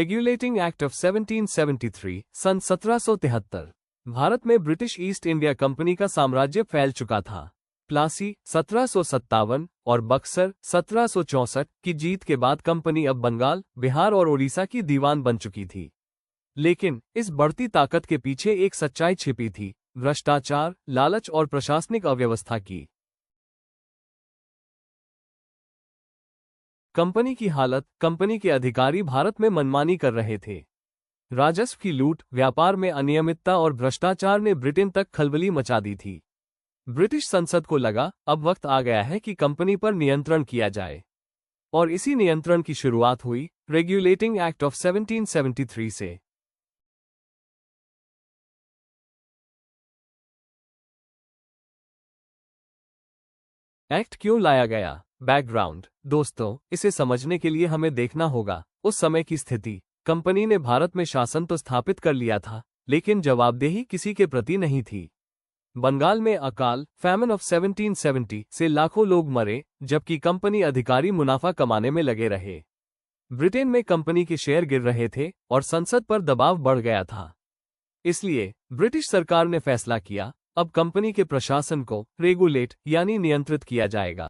Regulating act of 1773 सन 1773। भारत में British east India company का साम्राज्य फैल चुका था। प्लासी 1757 और बक्सर 1764 की जीत के बाद कंपनी अब बंगाल, बिहार और उड़ीसा की दीवान बन चुकी थी। लेकिन इस बढ़ती ताकत के पीछे एक सच्चाई छिपी थी, भ्रष्टाचार, लालच और प्रशासनिक अव्यवस्था की। कंपनी की हालत, कंपनी के अधिकारी भारत में मनमानी कर रहे थे। राजस्व की लूट, व्यापार में अनियमितता और भ्रष्टाचार ने ब्रिटेन तक खलबली मचा दी थी। ब्रिटिश संसद को लगा, अब वक्त आ गया है कि कंपनी पर नियंत्रण किया जाए। और इसी नियंत्रण की शुरुआत हुई रेगुलेटिंग एक्ट ऑफ 1773 से। एक्ट क्यों लाया गया? बैकग्राउंड। दोस्तों, इसे समझने के लिए हमें देखना होगा उस समय की स्थिति। कंपनी ने भारत में शासन तो स्थापित कर लिया था, लेकिन जवाबदेही किसी के प्रति नहीं थी। बंगाल में अकाल, फैमिन ऑफ 1770 से लाखों लोग मरे, जबकि कंपनी अधिकारी मुनाफा कमाने में लगे रहे। ब्रिटेन में कंपनी के शेयर गिर रहे थे और संसद पर दबाव बढ़ गया था। इसलिए ब्रिटिश सरकार ने फैसला किया, अब कंपनी के प्रशासन को रेगुलेट यानी नियंत्रित किया जाएगा।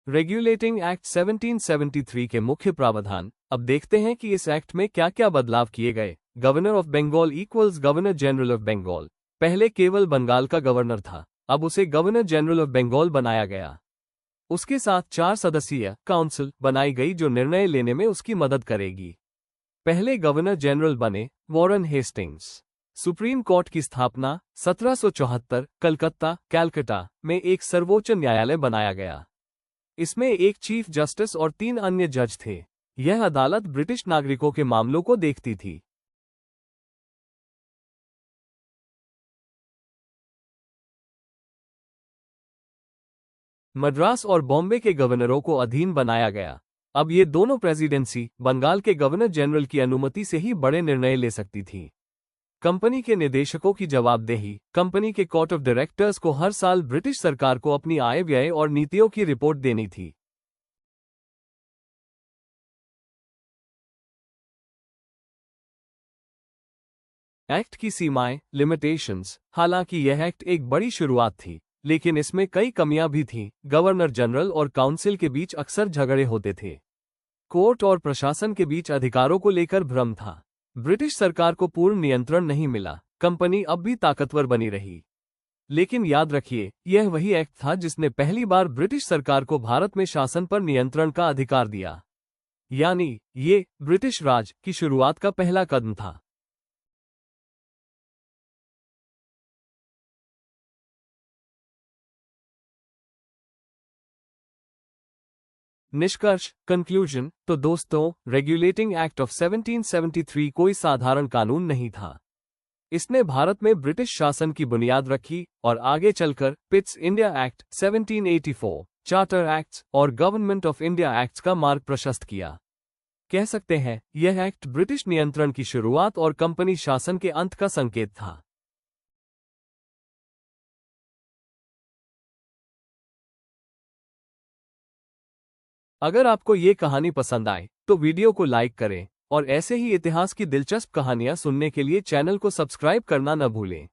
रेगुलेटिंग एक्ट 1773 के मुख्य प्रावधान। अब देखते हैं कि इस एक्ट में क्या क्या बदलाव किए गए। Governor of Bengal equals governor general of Bengal. पहले केवल बंगाल का गवर्नर था, अब उसे गवर्नर जनरल ऑफ बंगाल बनाया गया। उसके साथ 4 सदस्यीय काउंसिल बनाई गई जो निर्णय लेने में उसकी मदद करेगी। पहले गवर्नर जनरल बने वॉरेन हेस्टिंग्स। सुप्रीम कोर्ट की स्थापना 1774 कलकत्ता में एक सर्वोच्च न्यायालय बनाया गया। इसमें एक चीफ जस्टिस और 3 अन्य जज थे। यह अदालत ब्रिटिश नागरिकों के मामलों को देखती थी। मद्रास और बॉम्बे के गवर्नरों को अधीन बनाया गया। अब ये दोनों प्रेसिडेंसी बंगाल के गवर्नर जनरल की अनुमति से ही बड़े निर्णय ले सकती थी। कंपनी के निदेशकों की जवाबदेही। कंपनी के कोर्ट ऑफ डायरेक्टर्स को हर साल ब्रिटिश सरकार को अपनी आय व्यय और नीतियों की रिपोर्ट देनी थी। एक्ट की सीमाएं, लिमिटेशंस। हालांकि यह एक्ट एक बड़ी शुरुआत थी, लेकिन इसमें कई कमियां भी थीं। गवर्नर जनरल और काउंसिल के बीच अक्सर झगड़े होते थे। कोर्ट और प्रशासन के बीच अधिकारों को लेकर भ्रम था। ब्रिटिश सरकार को पूर्ण नियंत्रण नहीं मिला। कंपनी अब भी ताकतवर बनी रही। लेकिन याद रखिए, यह वही एक्ट था जिसने पहली बार ब्रिटिश सरकार को भारत में शासन पर नियंत्रण का अधिकार दिया। यानी ये ब्रिटिश राज की शुरुआत का पहला कदम था। निष्कर्ष, कंक्लूजन। तो दोस्तों, रेगुलेटिंग एक्ट ऑफ 1773 कोई साधारण कानून नहीं था। इसने भारत में ब्रिटिश शासन की बुनियाद रखी और आगे चलकर Pitt's India act 1784, charter acts और गवर्नमेंट ऑफ इंडिया एक्ट्स का मार्ग प्रशस्त किया। कह सकते हैं, यह एक्ट ब्रिटिश नियंत्रण की शुरुआत और कंपनी शासन के अंत का संकेत था। अगर आपको ये कहानी पसंद आए तो वीडियो को लाइक करें और ऐसे ही इतिहास की दिलचस्प कहानियां सुनने के लिए चैनल को सब्सक्राइब करना न भूलें।